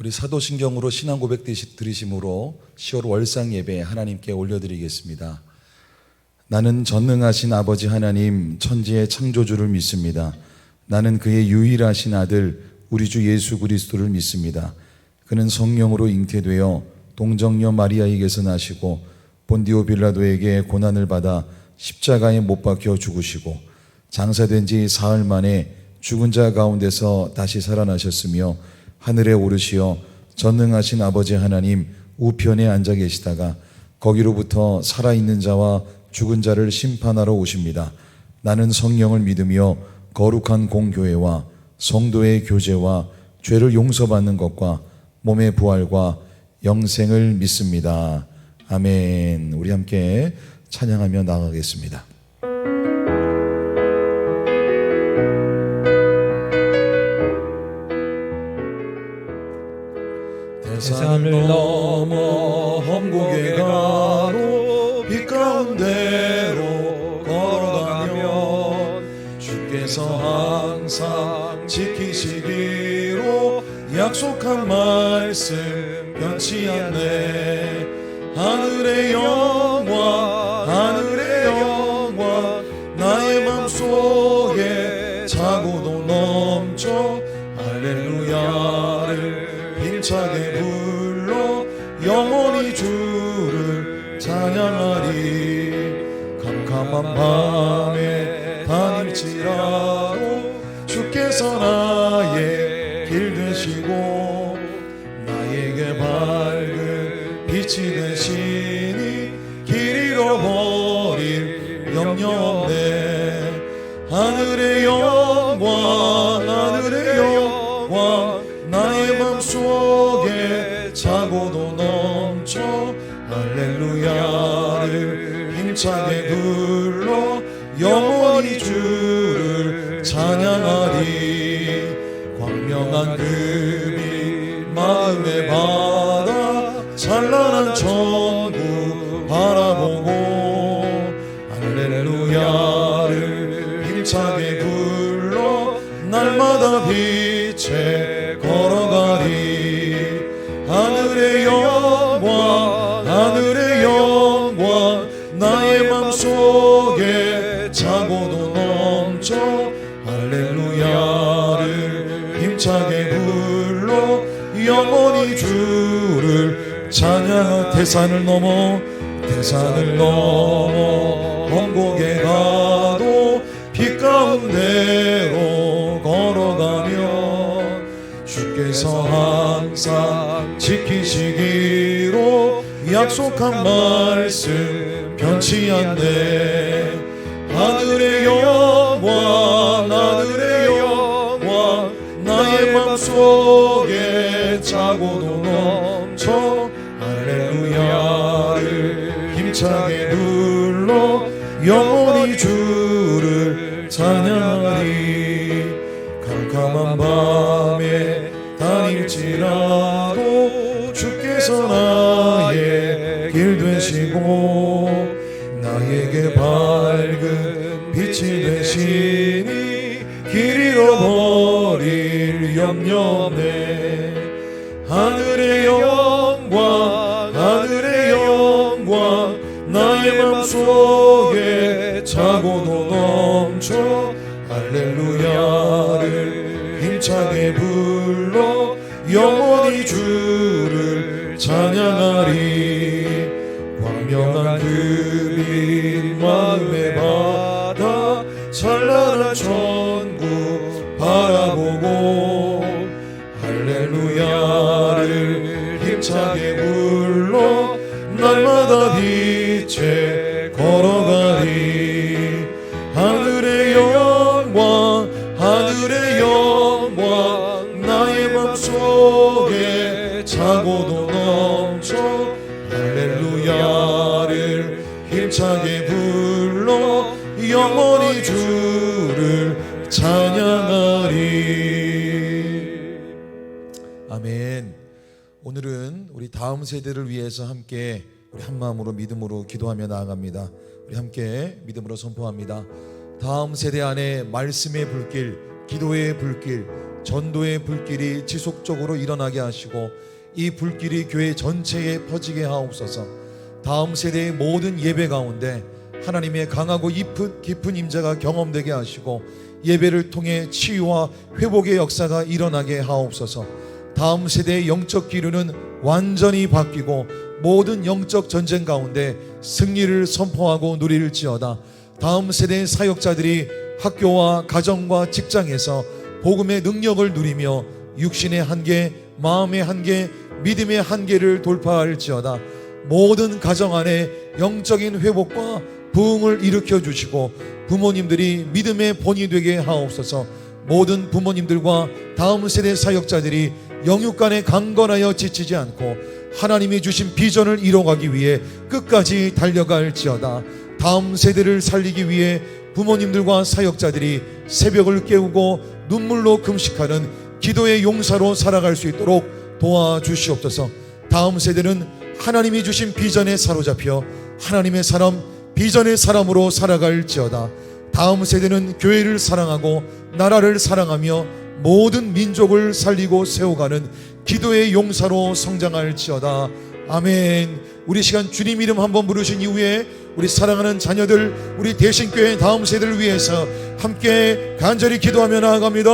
우리 사도신경으로 신앙 고백 드리심으로 10월 월상 예배 하나님께 올려드리겠습니다. 나는 전능하신 아버지 하나님 천지의 창조주를 믿습니다. 나는 그의 유일하신 아들 우리 주 예수 그리스도를 믿습니다. 그는 성령으로 잉태되어 동정녀 마리아에게서 나시고 본디오 빌라도에게 고난을 받아 십자가에 못 박혀 죽으시고 장사된 지 사흘 만에 죽은 자 가운데서 다시 살아나셨으며 하늘에 오르시어 전능하신 아버지 하나님 우편에 앉아 계시다가 거기로부터 살아있는 자와 죽은 자를 심판하러 오십니다. 나는 성령을 믿으며 거룩한 공교회와 성도의 교제와 죄를 용서받는 것과 몸의 부활과 영생을 믿습니다. 아멘. 우리 함께 찬양하며 나아가겠습니다. 세상을 넘어 험곡에 가도 빛 가운데로 걸어가면 주께서 항상 지키시기로 약속한 말씀 변치 않네. 하늘의 영광 하늘의 영광 나의 맘속에 차고도 넘쳐 할렐루야를 힘차게 불러 영원히 주를 찬양하리. 캄캄한 밤에 다닐지라도 주께서 나의 길 되시고 나에게 밝은 빛이 되시니 길 잃어버릴 염려 없네. 하늘의 영광 하늘의 영광 나의 맘속에 차고도 넘쳐 할렐루야를 힘차게 불러 영원히 주를 찬양하리. 광명한 그 빛 마음에 받아 찬란한 천국 바라보고 할렐루야를 힘차게 불러 날마다 빛에 걸어가리. 하늘의 영광 하늘의 영광 나의 맘속에 차고도 넘쳐 할렐루야를 힘차게 불러 영원히 주를 찬양. 대산을 넘어 험곡에 가도 빛 가운데로 걸어가면 주께서 항상 지키시기로 약속한 말씀 변치 않네. 하늘의 영광 하늘의 영광 나의 맘속에 차고도 넘쳐 할렐루야를 힘차게 불러 영원히 주를 찬양하리. 캄캄한 밤에 다닐지라도 주께서 나의 길 되시고 나에게 밝은 빛이 되시니 길 잃어버릴 염려 없네. 하늘의 영광 하늘의 영광 나의 맘속에 차고도 넘쳐 할렐루야를 힘차게 불러 영원히 주를 찬양하리. 광명한 그 빛 마음에 받아 찬란한 천국 바라보고 할렐루야를 힘차게 불러 날마다 빛에 걸어가리. 하늘의 영광 하늘의 영광 나의 맘속에 차고도 넘쳐 할렐루야를 힘차게 불러 영원히 주를 찬양하리. 아멘. 오늘은 우리 다음 세대를 위해서 함께 우리 한마음으로 믿음으로 기도하며 나아갑니다. 우리 함께 믿음으로 선포합니다. 다음 세대 안에 말씀의 불길, 기도의 불길, 전도의 불길이 지속적으로 일어나게 하시고 이 불길이 교회 전체에 퍼지게 하옵소서. 다음 세대의 모든 예배 가운데 하나님의 강하고 깊은 임재가 경험되게 하시고 예배를 통해 치유와 회복의 역사가 일어나게 하옵소서. 다음 세대의 영적 기류는 완전히 바뀌고 모든 영적 전쟁 가운데 승리를 선포하고 누릴지어다. 다음 세대의 사역자들이 학교와 가정과 직장에서 복음의 능력을 누리며 육신의 한계, 마음의 한계, 믿음의 한계를 돌파할지어다. 모든 가정 안에 영적인 회복과 부흥을 일으켜 주시고 부모님들이 믿음의 본이 되게 하옵소서. 모든 부모님들과 다음 세대 사역자들이 영육간에 강건하여 지치지 않고 하나님이 주신 비전을 이뤄가기 위해 끝까지 달려갈지어다. 다음 세대를 살리기 위해 부모님들과 사역자들이 새벽을 깨우고 눈물로 금식하는 기도의 용사로 살아갈 수 있도록 도와주시옵소서. 다음 세대는 하나님이 주신 비전에 사로잡혀 하나님의 사람, 비전의 사람으로 살아갈지어다. 다음 세대는 교회를 사랑하고 나라를 사랑하며 모든 민족을 살리고 세워가는 기도의 용사로 성장할지어다. 아멘. 우리 시간 주님 이름 한번 부르신 이후에 우리 사랑하는 자녀들, 우리 대신교회 다음 세대를 위해서 함께 간절히 기도하며 나아갑니다.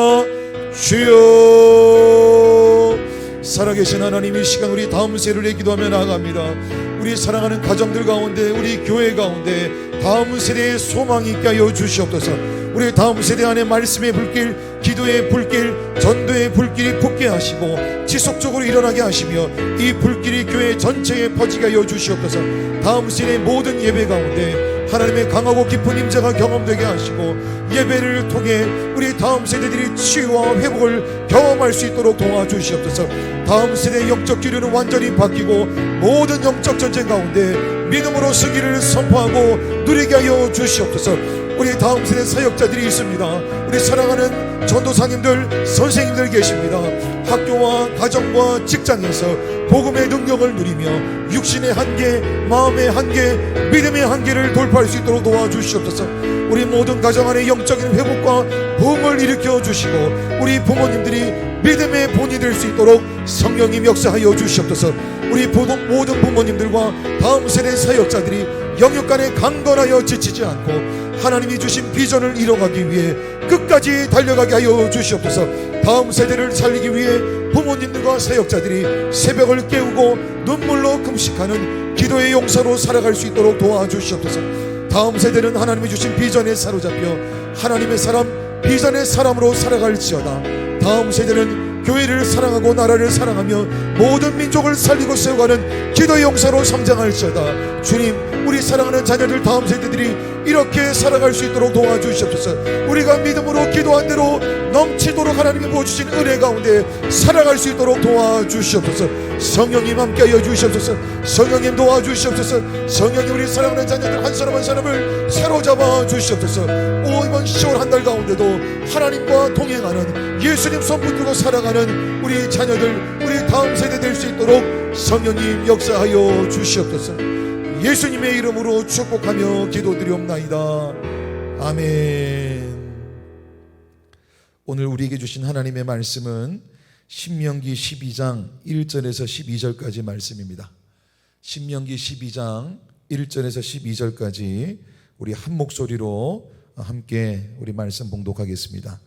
주여, 살아계신 하나님, 이 시간 우리 다음 세대를 위해 기도하며 나아갑니다. 우리 사랑하는 가정들 가운데, 우리 교회 가운데 다음 세대의 소망이 있게 하여 주시옵소서. 우리 다음 세대 안에 말씀의 불길, 기도의 불길, 전도의 불길이 붙게 하시고 지속적으로 일어나게 하시며 이 불길이 교회 전체에 퍼지게 하여 주시옵소서. 다음 세대의 모든 예배 가운데 하나님의 강하고 깊은 임재가 경험되게 하시고 예배를 통해 우리 다음 세대들이 치유와 회복을 경험할 수 있도록 도와주시옵소서. 다음 세대의 영적 기류는 완전히 바뀌고 모든 영적 전쟁 가운데 믿음으로 승리를 선포하고 누리게 하여 주시옵소서. 우리 다음 세대 사역자들이 있습니다. 우리 사랑하는 전도사님들, 선생님들 계십니다. 학교와 가정과 직장에서 복음의 능력을 누리며 육신의 한계, 마음의 한계, 믿음의 한계를 돌파할 수 있도록 도와주시옵소서. 우리 모든 가정 안에 영적인 회복과 부흥을 일으켜 주시고 우리 부모님들이 믿음의 본이 될 수 있도록 성령님 역사하여 주시옵소서. 우리 모든 부모님들과 다음 세대 사역자들이 영육간에 강건하여 지치지 않고 하나님이 주신 비전을 이뤄가기 위해 끝까지 달려가게 하여 주시옵소서. 다음 세대를 살리기 위해 부모님들과 사역자들이 새벽을 깨우고 눈물로 금식하는 기도의 용사로 살아갈 수 있도록 도와주시옵소서. 다음 세대는 하나님이 주신 비전에 사로잡혀 하나님의 사람, 비전의 사람으로 살아갈지어다. 다음 세대는 교회를 사랑하고 나라를 사랑하며 모든 민족을 살리고 세워가는 기도의 용사로 성장할지어다. 주님, 우리 사랑하는 자녀들 다음 세대들이 이렇게 살아갈 수 있도록 도와주시옵소서. 우리가 믿음으로 기도한 대로 넘치도록 하나님이 부어주신 은혜 가운데 살아갈 수 있도록 도와주시옵소서. 성령님 함께하여 주시옵소서. 성령님 도와주시옵소서. 성령님, 우리 사랑하는 자녀들 한 사람 한 사람을 사로잡아 주시옵소서. 이번 10월 한 달 가운데도 하나님과 동행하는 예수님 손 붙들고 살아가는 우리 자녀들, 우리 다음 세대 될 수 있도록 성령님 역사하여 주시옵소서. 예수님의 이름으로 축복하며 기도드리옵나이다. 아멘. 오늘 우리에게 주신 하나님의 말씀은 신명기 12장 1절에서 12절까지 말씀입니다. 신명기 12장 1절에서 12절까지 우리 한 목소리로 함께 우리 말씀 봉독하겠습니다.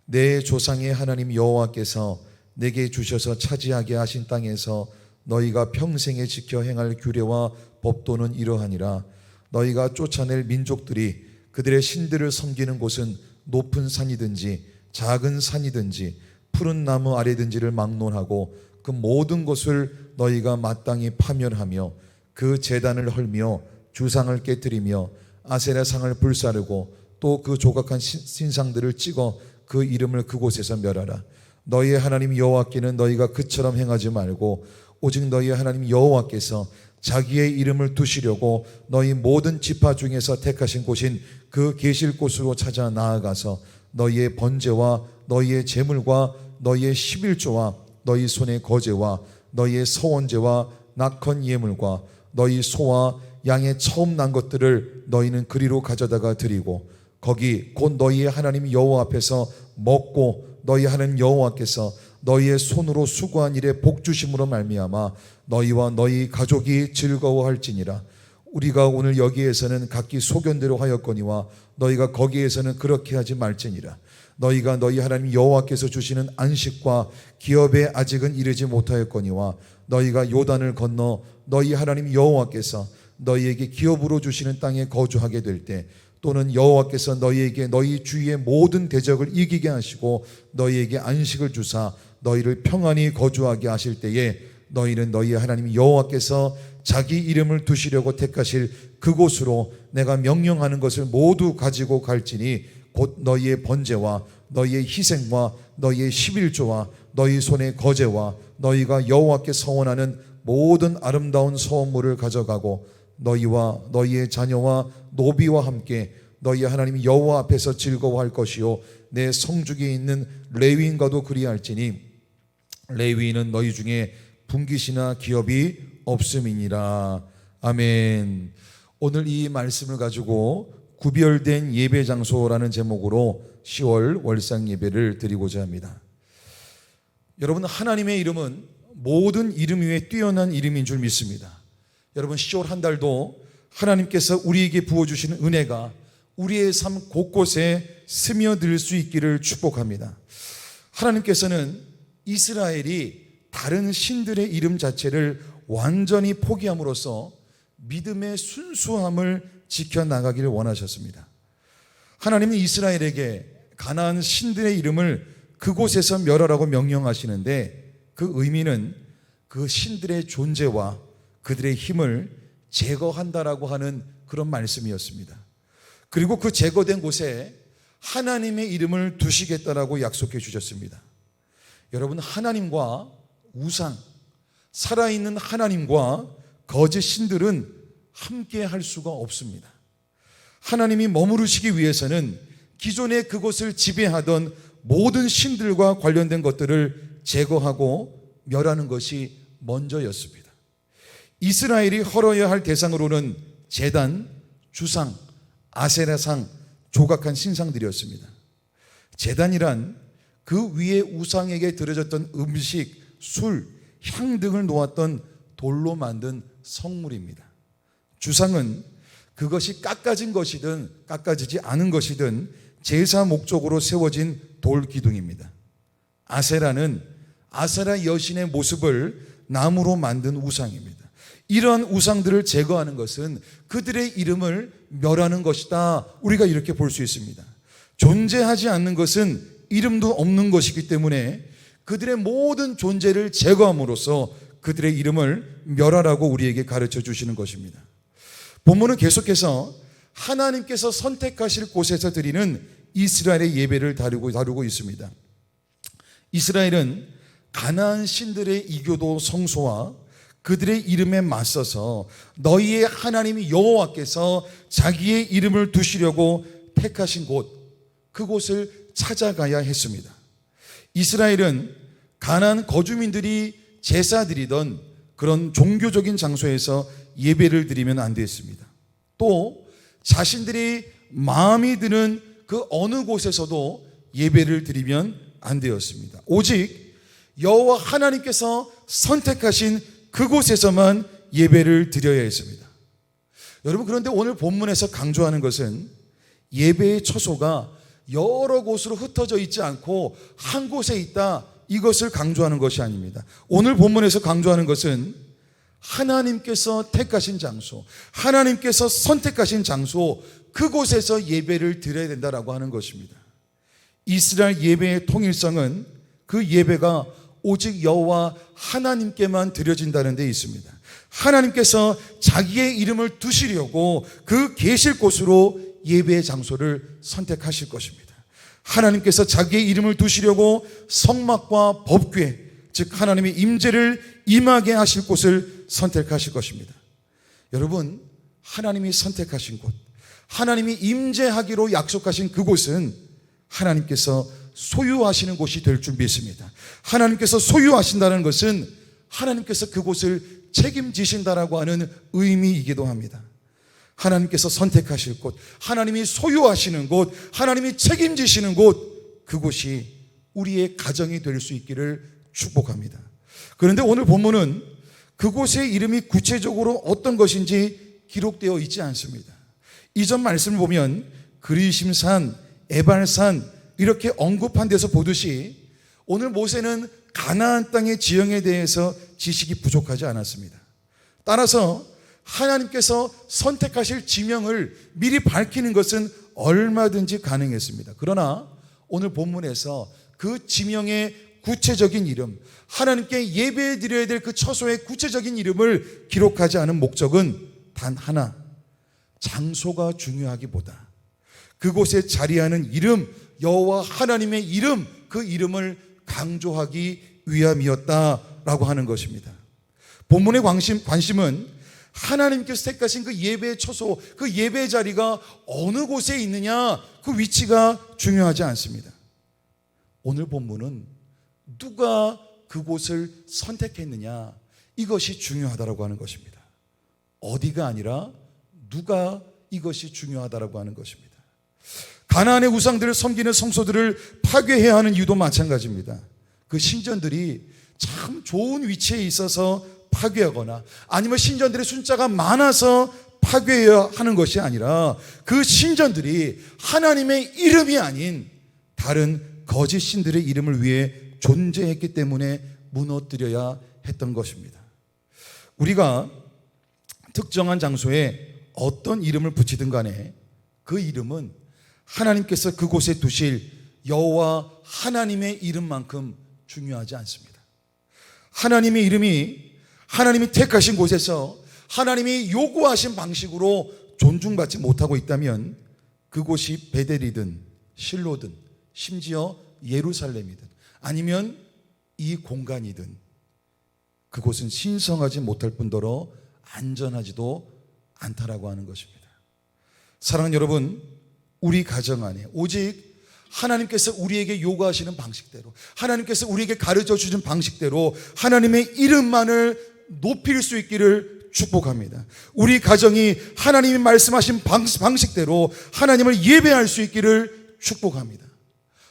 내 조상의 하나님 여호와께서 내게 주셔서 차지하게 하신 땅에서 너희가 평생에 지켜 행할 규례와 법도는 이러하니라. 너희가 쫓아낼 민족들이 그들의 신들을 섬기는 곳은 높은 산이든지 작은 산이든지 푸른 나무 아래든지를 막론하고 그 모든 것을 너희가 마땅히 파멸하며 그 제단을 헐며 주상을 깨뜨리며 아세라상을 불사르고 또 그 조각한 신상들을 찍어 그 이름을 그곳에서 멸하라. 너희의 하나님 여호와께는 너희가 그처럼 행하지 말고 오직 너희의 하나님 여호와께서 자기의 이름을 두시려고 너희 모든 지파 중에서 택하신 곳인 그 계실 곳으로 찾아 나아가서 너희의 번제와 너희의 제물과 너희의 11조와 너희 손의 거제와 너희의 서원제와 낙헌 예물과 너희 소와 양의 처음 난 것들을 너희는 그리로 가져다가 드리고 거기 곧 너희의 하나님 여호와 앞에서 먹고 너희 하나님 여호와께서 너희의 손으로 수고한 일에 복 주심으로 말미암아 너희와 너희 가족이 즐거워할지니라. 우리가 오늘 여기에서는 각기 소견대로 하였거니와 너희가 거기에서는 그렇게 하지 말지니라. 너희가 너희 하나님 여호와께서 주시는 안식과 기업에 아직은 이르지 못하였거니와 너희가 요단을 건너 너희 하나님 여호와께서 너희에게 기업으로 주시는 땅에 거주하게 될 때, 또는 여호와께서 너희에게 너희 주위의 모든 대적을 이기게 하시고 너희에게 안식을 주사 너희를 평안히 거주하게 하실 때에 너희는 너희 하나님 여호와께서 자기 이름을 두시려고 택하실 그곳으로 내가 명령하는 것을 모두 가지고 갈지니 곧 너희의 번제와 너희의 희생과 너희의 11조와 너희 손의 거제와 너희가 여호와께 서원하는 모든 아름다운 서원물을 가져가고 너희와 너희의 자녀와 노비와 함께 너희 하나님 여호와 앞에서 즐거워할 것이요 내 성중에 있는 레위인과도 그리할지니 레위인은 너희 중에 분깃이나 기업이 없음이니라. 아멘. 오늘 이 말씀을 가지고 구별된 예배 장소라는 제목으로 10월 월상 예배를 드리고자 합니다. 여러분, 하나님의 이름은 모든 이름 위에 뛰어난 이름인 줄 믿습니다. 여러분, 10월 한 달도 하나님께서 우리에게 부어주시는 은혜가 우리의 삶 곳곳에 스며들 수 있기를 축복합니다. 하나님께서는 이스라엘이 다른 신들의 이름 자체를 완전히 포기함으로써 믿음의 순수함을 지켜나가기를 원하셨습니다. 하나님은 이스라엘에게 가나안 신들의 이름을 그곳에서 멸하라고 명령하시는데, 그 의미는 그 신들의 존재와 그들의 힘을 제거한다라고 하는 그런 말씀이었습니다. 그리고 그 제거된 곳에 하나님의 이름을 두시겠다라고 약속해 주셨습니다. 여러분, 하나님과 우상, 살아있는 하나님과 거짓 신들은 함께 할 수가 없습니다. 하나님이 머무르시기 위해서는 기존에 그곳을 지배하던 모든 신들과 관련된 것들을 제거하고 멸하는 것이 먼저였습니다. 이스라엘이 헐어야 할 대상으로는 제단, 주상, 아세라상, 조각한 신상들이었습니다. 제단이란 그 위에 우상에게 드려졌던 음식, 술, 향 등을 놓았던 돌로 만든 성물입니다. 주상은 그것이 깎아진 것이든 깎아지지 않은 것이든 제사 목적으로 세워진 돌 기둥입니다. 아세라는 아세라 여신의 모습을 나무로 만든 우상입니다. 이러한 우상들을 제거하는 것은 그들의 이름을 멸하는 것이다, 우리가 이렇게 볼 수 있습니다. 존재하지 않는 것은 이름도 없는 것이기 때문에 그들의 모든 존재를 제거함으로써 그들의 이름을 멸하라고 우리에게 가르쳐 주시는 것입니다. 본문은 계속해서 하나님께서 선택하실 곳에서 드리는 이스라엘의 예배를 다루고 있습니다. 이스라엘은 가나안 신들의 이교도 성소와 그들의 이름에 맞서서 너희의 하나님 여호와께서 자기의 이름을 두시려고 택하신 곳, 그곳을 찾아가야 했습니다. 이스라엘은 가나안 거주민들이 제사 드리던 그런 종교적인 장소에서 예배를 드리면 안 됐습니다. 또 자신들이 마음이 드는 그 어느 곳에서도 예배를 드리면 안 되었습니다. 오직 여호와 하나님께서 선택하신 그곳에서만 예배를 드려야 했습니다. 여러분, 그런데 오늘 본문에서 강조하는 것은 예배의 처소가 여러 곳으로 흩어져 있지 않고 한 곳에 있다, 이것을 강조하는 것이 아닙니다. 오늘 본문에서 강조하는 것은 하나님께서 택하신 장소, 하나님께서 선택하신 장소, 그곳에서 예배를 드려야 된다라고 하는 것입니다. 이스라엘 예배의 통일성은 그 예배가 오직 여호와 하나님께만 드려진다는 데 있습니다. 하나님께서 자기의 이름을 두시려고 그 계실 곳으로 예배의 장소를 선택하실 것입니다. 하나님께서 자기의 이름을 두시려고 성막과 법궤, 즉 하나님의 임재를 임하게 하실 곳을 선택하실 것입니다. 여러분, 하나님이 선택하신 곳, 하나님이 임재하기로 약속하신 그곳은 하나님께서 소유하시는 곳이 될 줄 믿습니다. 하나님께서 소유하신다는 것은 하나님께서 그곳을 책임지신다라고 하는 의미이기도 합니다. 하나님께서 선택하실 곳, 하나님이 소유하시는 곳, 하나님이 책임지시는 곳, 그곳이 우리의 가정이 될 수 있기를 축복합니다. 그런데 오늘 본문은 그곳의 이름이 구체적으로 어떤 것인지 기록되어 있지 않습니다. 이전 말씀을 보면 그리심산, 에발산 이렇게 언급한 데서 보듯이 오늘 모세는 가나안 땅의 지형에 대해서 지식이 부족하지 않았습니다. 따라서 하나님께서 선택하실 지명을 미리 밝히는 것은 얼마든지 가능했습니다. 그러나 오늘 본문에서 그 지명의 구체적인 이름, 하나님께 예배해 드려야 될 그 처소의 구체적인 이름을 기록하지 않은 목적은 단 하나, 장소가 중요하기보다 그곳에 자리하는 이름, 여호와 하나님의 이름, 그 이름을 강조하기 위함이었다라고 하는 것입니다. 본문의 관심은 하나님께서 택하신 그 예배의 처소, 그 예배의 자리가 어느 곳에 있느냐, 그 위치가 중요하지 않습니다. 오늘 본문은 누가 그곳을 선택했느냐, 이것이 중요하다라고 하는 것입니다. 어디가 아니라 누가, 이것이 중요하다라고 하는 것입니다. 가나안의 우상들을 섬기는 성소들을 파괴해야 하는 이유도 마찬가지입니다. 그 신전들이 참 좋은 위치에 있어서 파괴하거나 아니면 신전들의 숫자가 많아서 파괴해야 하는 것이 아니라 그 신전들이 하나님의 이름이 아닌 다른 거짓 신들의 이름을 위해 존재했기 때문에 무너뜨려야 했던 것입니다. 우리가 특정한 장소에 어떤 이름을 붙이든 간에 그 이름은 하나님께서 그곳에 두실 여호와 하나님의 이름만큼 중요하지 않습니다. 하나님의 이름이 하나님이 택하신 곳에서 하나님이 요구하신 방식으로 존중받지 못하고 있다면 그곳이 베델이든 실로든 심지어 예루살렘이든 아니면 이 공간이든 그곳은 신성하지 못할 뿐더러 안전하지도 않다라고 하는 것입니다. 사랑하는 여러분, 우리 가정 안에 오직 하나님께서 우리에게 요구하시는 방식대로, 하나님께서 우리에게 가르쳐 주신 방식대로 하나님의 이름만을 높일 수 있기를 축복합니다. 우리 가정이 하나님이 말씀하신 방식대로 하나님을 예배할 수 있기를 축복합니다.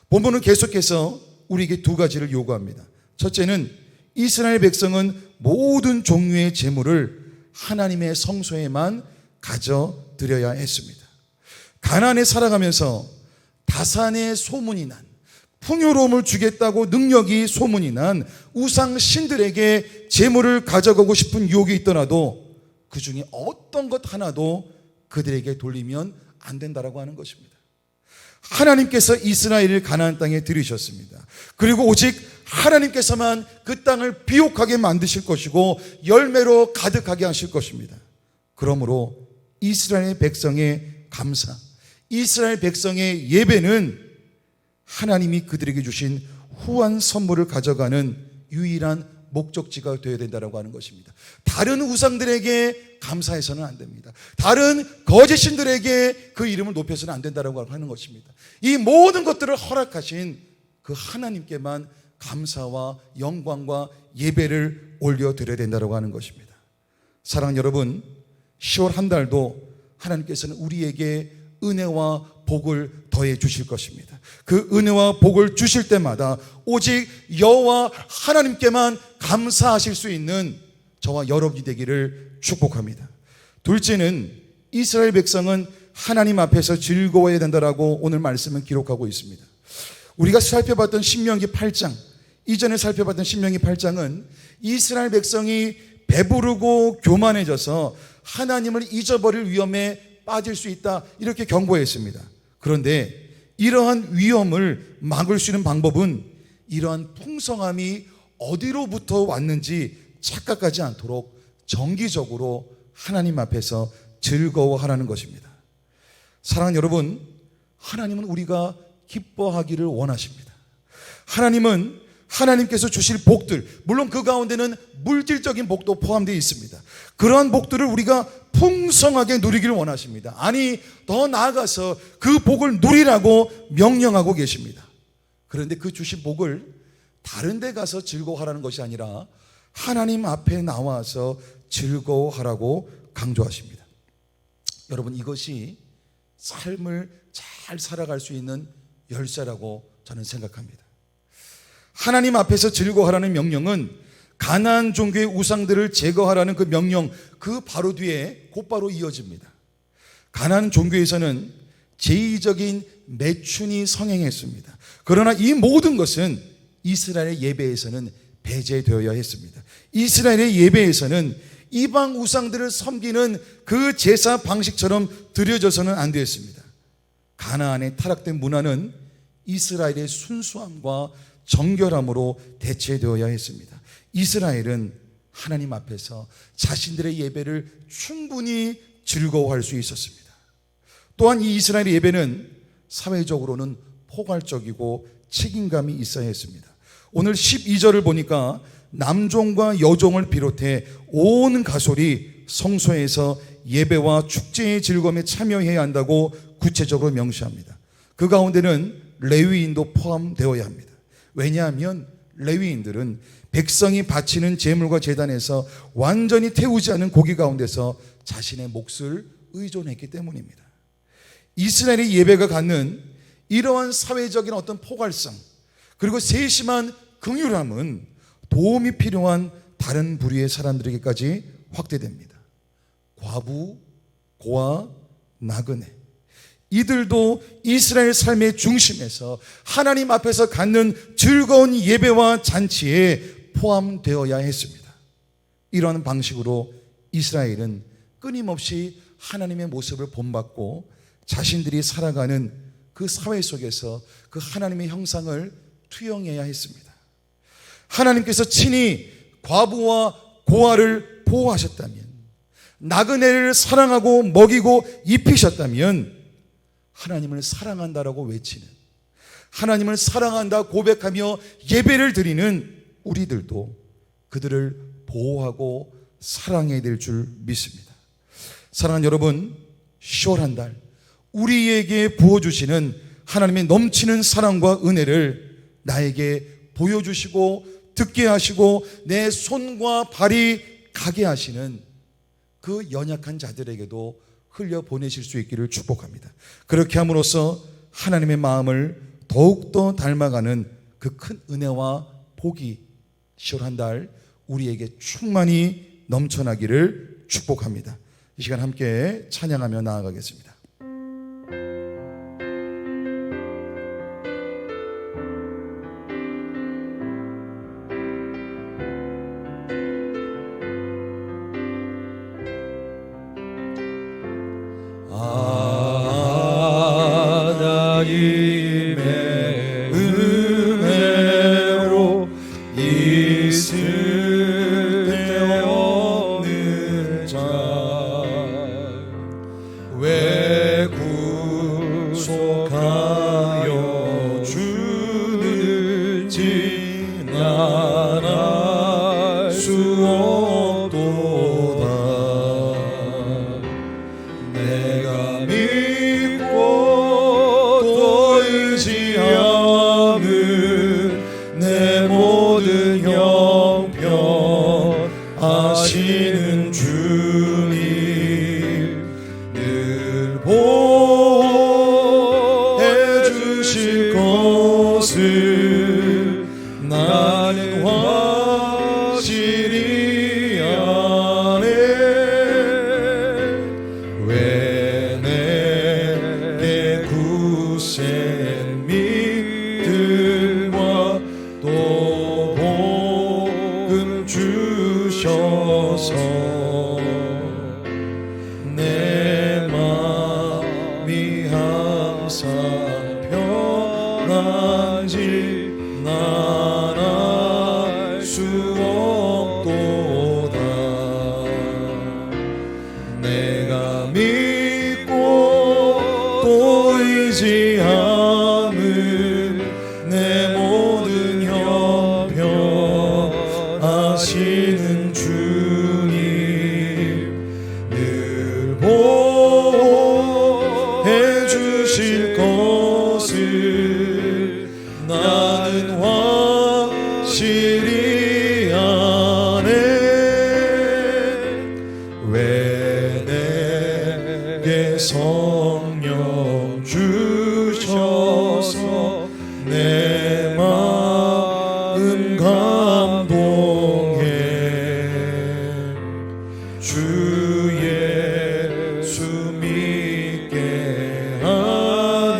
본문은 계속해서 우리에게 두 가지를 요구합니다. 첫째는 이스라엘 백성은 모든 종류의 제물을 하나님의 성소에만 가져드려야 했습니다. 가나안에 살아가면서 다산의 소문이 난, 풍요로움을 주겠다고 능력이 소문이 난 우상 신들에게 제물을 가져가고 싶은 유혹이 있더라도 그 중에 어떤 것 하나도 그들에게 돌리면 안 된다라고 하는 것입니다. 하나님께서 이스라엘을 가나안 땅에 들이셨습니다. 그리고 오직 하나님께서만 그 땅을 비옥하게 만드실 것이고 열매로 가득하게 하실 것입니다. 그러므로 이스라엘 백성의 감사, 이스라엘 백성의 예배는 하나님이 그들에게 주신 후한 선물을 가져가는 유일한 목적지가 되어야 된다고 하는 것입니다. 다른 우상들에게 감사해서는 안 됩니다. 다른 거짓 신들에게 그 이름을 높여서는 안 된다고 하는 것입니다. 이 모든 것들을 허락하신 그 하나님께만 감사와 영광과 예배를 올려드려야 된다고 하는 것입니다. 사랑하는 여러분, 10월 한 달도 하나님께서는 우리에게 은혜와 복을 더해 주실 것입니다. 그 은혜와 복을 주실 때마다 오직 여호와 하나님께만 감사하실 수 있는 저와 여러분이 되기를 축복합니다. 둘째는 이스라엘 백성은 하나님 앞에서 즐거워해야 된다라고 오늘 말씀은 기록하고 있습니다. 우리가 살펴봤던 신명기 8장, 이전에 살펴봤던 신명기 8장은 이스라엘 백성이 배부르고 교만해져서 하나님을 잊어버릴 위험에 빠질 수 있다, 이렇게 경고했습니다. 그런데 이러한 위험을 막을 수 있는 방법은 이러한 풍성함이 어디로부터 왔는지 착각하지 않도록 정기적으로 하나님 앞에서 즐거워하라는 것입니다. 사랑하는 여러분, 하나님은 우리가 기뻐하기를 원하십니다. 하나님은 하나님께서 주실 복들, 물론 그 가운데는 물질적인 복도 포함되어 있습니다. 그러한 복들을 우리가 풍성하게 누리기를 원하십니다. 아니, 더 나아가서 그 복을 누리라고 명령하고 계십니다. 그런데 그 주신 복을 다른 데 가서 즐거워하라는 것이 아니라 하나님 앞에 나와서 즐거워하라고 강조하십니다. 여러분, 이것이 삶을 잘 살아갈 수 있는 열쇠라고 저는 생각합니다. 하나님 앞에서 즐거워하라는 명령은 가나안 종교의 우상들을 제거하라는 그 명령, 그 바로 뒤에 곧바로 이어집니다. 가나안 종교에서는 제의적인 매춘이 성행했습니다. 그러나 이 모든 것은 이스라엘의 예배에서는 배제되어야 했습니다. 이스라엘의 예배에서는 이방 우상들을 섬기는 그 제사 방식처럼 드려져서는 안 되었습니다. 가나안의 타락된 문화는 이스라엘의 순수함과 정결함으로 대체되어야 했습니다. 이스라엘은 하나님 앞에서 자신들의 예배를 충분히 즐거워할 수 있었습니다. 또한 이 이스라엘의 예배는 사회적으로는 포괄적이고 책임감이 있어야 했습니다. 오늘 12절을 보니까 남종과 여종을 비롯해 온 가솔이 성소에서 예배와 축제의 즐거움에 참여해야 한다고 구체적으로 명시합니다. 그 가운데는 레위인도 포함되어야 합니다. 왜냐하면 레위인들은 백성이 바치는 제물과 제단에서 완전히 태우지 않은 고기 가운데서 자신의 몫을 의존했기 때문입니다. 이스라엘의 예배가 갖는 이러한 사회적인 어떤 포괄성, 그리고 세심한 긍휼함은 도움이 필요한 다른 부류의 사람들에게까지 확대됩니다. 과부, 고아, 나그네, 이들도 이스라엘 삶의 중심에서 하나님 앞에서 갖는 즐거운 예배와 잔치에 포함되어야 했습니다. 이러한 방식으로 이스라엘은 끊임없이 하나님의 모습을 본받고 자신들이 살아가는 그 사회 속에서 그 하나님의 형상을 투영해야 했습니다. 하나님께서 친히 과부와 고아를 보호하셨다면, 나그네를 사랑하고 먹이고 입히셨다면, 하나님을 사랑한다라고 외치는, 하나님을 사랑한다 고백하며 예배를 드리는 우리들도 그들을 보호하고 사랑해야 될 줄 믿습니다. 사랑하는 여러분, 10월 한 달 우리에게 부어주시는 하나님의 넘치는 사랑과 은혜를 나에게 보여주시고 듣게 하시고 내 손과 발이 가게 하시는 그 연약한 자들에게도 흘려보내실 수 있기를 축복합니다. 그렇게 함으로써 하나님의 마음을 더욱더 닮아가는 그 큰 은혜와 복이 10월 한 달 우리에게 충만히 넘쳐나기를 축복합니다. 이 시간 함께 찬양하며 나아가겠습니다. 하나님의 은혜로 있을 데 없는 자 왜 구속하여 주는지 난 알 수 없도다. 내가 믿고 또 의지하는 내 모든 형편 아시는 주님 늘 보호해 주실 것을 나는 확실히 아네. 왜 내게 굳센 믿음과 또 복음 주셔서 내 마음이 항상 편한지 난 알 수 없도다. 내가 믿고 또 의지하는 내 모든 형편 아시는 주님 늘 보호해 주실 것을 나는 확실히 아네. 왜 내게 성령 주셔서 내 마음이 주 예수 믿게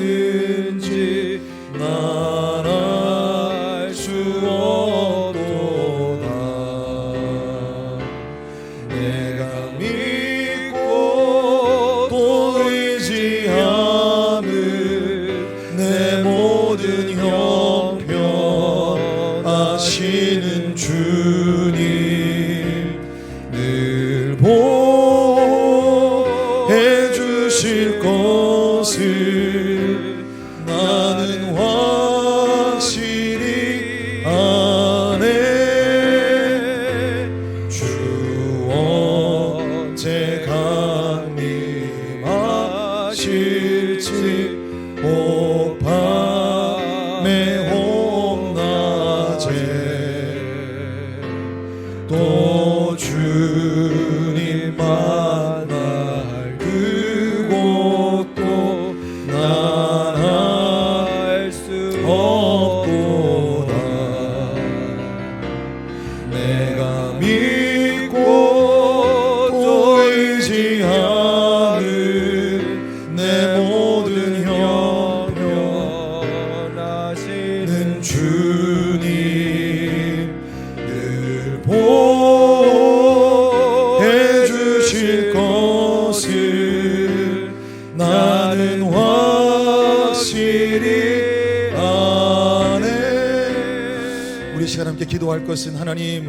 하는지 난 알 수 없도다. 내가 믿고 또 의지함을 내 모든 형편 아시는 주님 늘 보해 주실 것을 나는 확실히 아네. 주 언제 강림하실지 혹 밤에 혹 낮에 또 주님 만날 그곳도 난 알 수 없도다. 내가 믿고 또 의지하는 내 모든 형편 아시는 주님 늘 보해 주실 것을 나는 확실히 아네. 우리 시간 함께 기도할 것은 하나님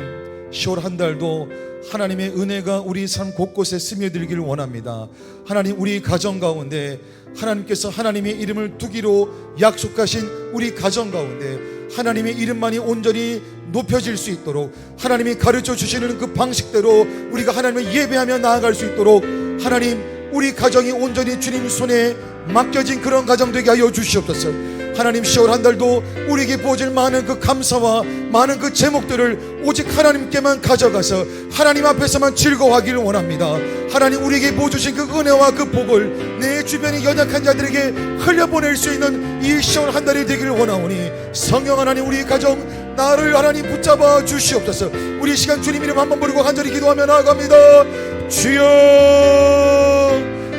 10월 한 달도 하나님의 은혜가 우리 삶 곳곳에 스며들기를 원합니다. 하나님 우리 가정 가운데 하나님께서 하나님의 이름을 두기로 약속하신 우리 가정 가운데 하나님의 이름만이 온전히 높여질 수 있도록 하나님이 가르쳐 주시는 그 방식대로 우리가 하나님을 예배하며 나아갈 수 있도록 하나님 우리 가정이 온전히 주님 손에 맡겨진 그런 가정 되게 하여 주시옵소서. 하나님 10월 한 달도 우리에게 부어질 많은 그 감사와 많은 그 제목들을 오직 하나님께만 가져가서 하나님 앞에서만 즐거워하기를 원합니다. 하나님 우리에게 부어주신 그 은혜와 그 복을 내 주변의 연약한 자들에게 흘려보낼 수 있는 이 10월 한 달이 되기를 원하오니 성령 하나님 우리 가정 나를 하나님 붙잡아 주시옵소서. 우리 시간 주님 이름 한번 부르고 간절히 기도하며 나아갑니다. 주여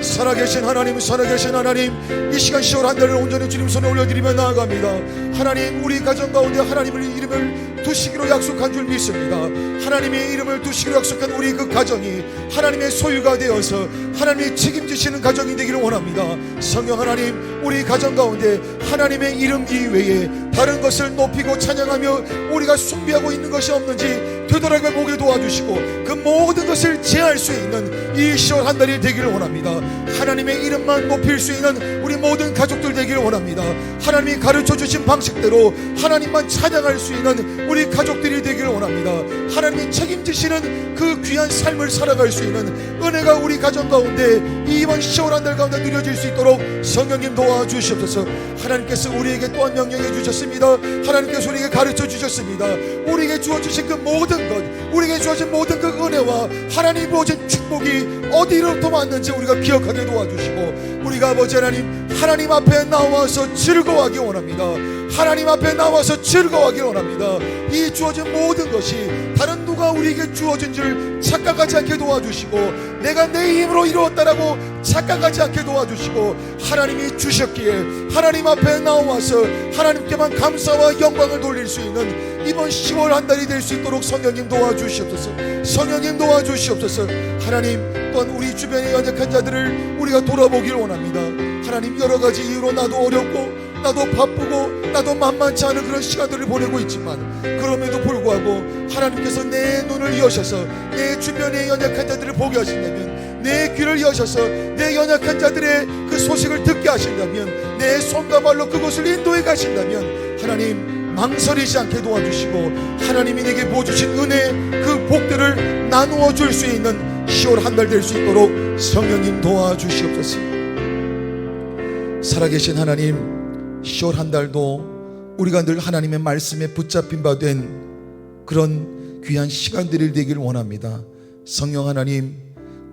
살아계신 하나님, 살아계신 하나님, 이 시간 10월 한 달을 온전히 주님 손에 올려드리며 나아갑니다. 하나님 우리 가정 가운데 하나님의 이름을 두시기로 약속한 줄 믿습니다. 하나님의 이름을 두시기로 약속한 우리 그 가정이 하나님의 소유가 되어서 하나님이 책임지시는 가정이 되기를 원합니다. 성령 하나님 우리 가정 가운데 하나님의 이름 이외에 다른 것을 높이고 찬양하며 우리가 숭배하고 있는 것이 없는지 되돌아가 보게 도와주시고 그 모든 것을 제할 수 있는 이 10월 한 달이 되기를 원합니다. 하나님의 이름만 높일 수 있는 우리 모든 가족들 되기를 원합니다. 하나님이 가르쳐 주신 방식대로 하나님만 찬양할 수 있는 우리 가족들이 되기를 원합니다. 하나님이 책임지시는 그 귀한 삶을 살아갈 수 있는 은혜가 우리 가정 가운데 이번 10월 한 달 가운데 누려질 수 있도록 성령님 도와주시옵소서. 하나님께서 우리에게 또한 명령해 주셨습니다. 하나님께서 우리에게 가르쳐 주셨습니다. 우리에게 주어주신 그 모든 것, 우리에게 주어진 모든 그 은혜와 하나님 부어진 축복이 어디로부터 왔는지 우리가 기억하게 도와주시고 우리가 아버지 하나님 앞에 나와서 즐거워하기 원합니다. 하나님 앞에 나와서 즐거워하기 원합니다. 이 주어진 모든 것이 다른 누가 우리에게 주어진 줄 착각하지 않게 도와주시고 내가 내 힘으로 이루었다라고 착각하지 않게 도와주시고 하나님이 주셨기에 하나님 앞에 나와서 하나님께만 감사와 영광을 돌릴 수 있는 이번 10월 한 달이 될 수 있도록 성령님 도와주시옵소서. 성령님 도와주시옵소서. 하나님 또한 우리 주변의 연약한 자들을 우리가 돌아보길 원합니다. 하나님 여러 가지 이유로 나도 어렵고 나도 바쁘고 나도 만만치 않은 그런 시간들을 보내고 있지만 그럼에도 불구하고 하나님께서 내 눈을 여셔서 내 주변의 연약한 자들을 보게 하신다면 내 귀를 여셔서 내 연약한 자들의 그 소식을 듣게 하신다면 내 손과 발로 그곳을 인도해 가신다면 하나님 망설이지 않게 도와주시고 하나님이 내게 부어주신 은혜 그 복들을 나누어 줄 수 있는 10월 한 달 될 수 있도록 성령님 도와주시옵소서. 살아계신 하나님 10월 한 달도 우리가 늘 하나님의 말씀에 붙잡힌 바 된 그런 귀한 시간들이 되길 원합니다. 성령 하나님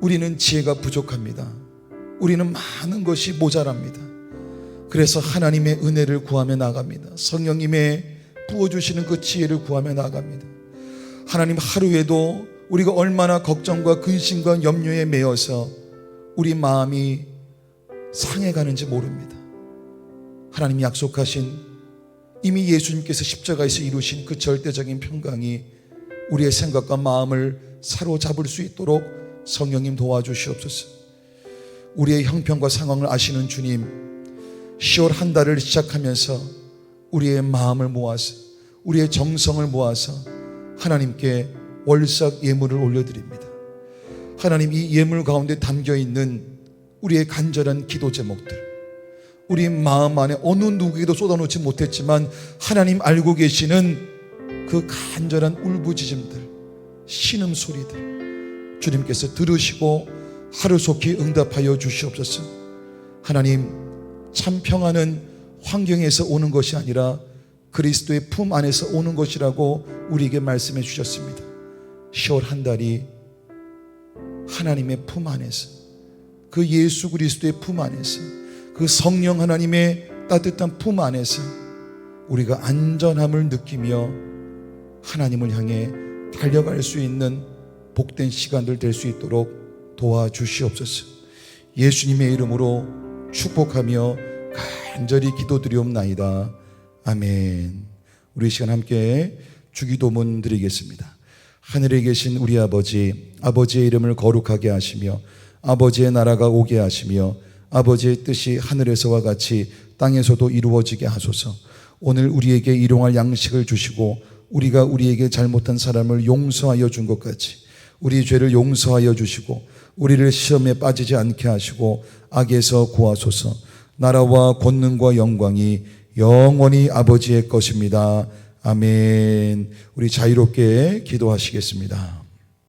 우리는 지혜가 부족합니다. 우리는 많은 것이 모자랍니다. 그래서 하나님의 은혜를 구하며 나갑니다. 성령님의 부어주시는 그 지혜를 구하며 나갑니다. 하나님 하루에도 우리가 얼마나 걱정과 근심과 염려에 매여서 우리 마음이 상해가는지 모릅니다. 하나님이 약속하신, 이미 예수님께서 십자가에서 이루신 그 절대적인 평강이 우리의 생각과 마음을 사로잡을 수 있도록 성령님 도와주시옵소서. 우리의 형편과 상황을 아시는 주님, 10월 한 달을 시작하면서 우리의 마음을 모아서, 우리의 정성을 모아서 하나님께 월삭 예물을 올려드립니다. 하나님, 이 예물 가운데 담겨있는 우리의 간절한 기도 제목들, 우리 마음 안에 어느 누구에게도 쏟아놓지 못했지만 하나님 알고 계시는 그 간절한 울부짖음들, 신음소리들 주님께서 들으시고 하루속히 응답하여 주시옵소서. 하나님, 참 평안은 환경에서 오는 것이 아니라 그리스도의 품 안에서 오는 것이라고 우리에게 말씀해 주셨습니다. 10월 한 달이 하나님의 품 안에서, 그 예수 그리스도의 품 안에서, 그 성령 하나님의 따뜻한 품 안에서 우리가 안전함을 느끼며 하나님을 향해 달려갈 수 있는 복된 시간들 될 수 있도록 도와주시옵소서. 예수님의 이름으로 축복하며 간절히 기도드리옵나이다. 아멘. 우리 시간 함께 주기도문 드리겠습니다. 하늘에 계신 우리 아버지, 아버지의 이름을 거룩하게 하시며 아버지의 나라가 오게 하시며 아버지의 뜻이 하늘에서와 같이 땅에서도 이루어지게 하소서. 오늘 우리에게 일용할 양식을 주시고 우리가 우리에게 잘못한 사람을 용서하여 준 것 같이 우리 죄를 용서하여 주시고 우리를 시험에 빠지지 않게 하시고 악에서 구하소서. 나라와 권능과 영광이 영원히 아버지의 것입니다. 아멘. 우리 자유롭게 기도하시겠습니다.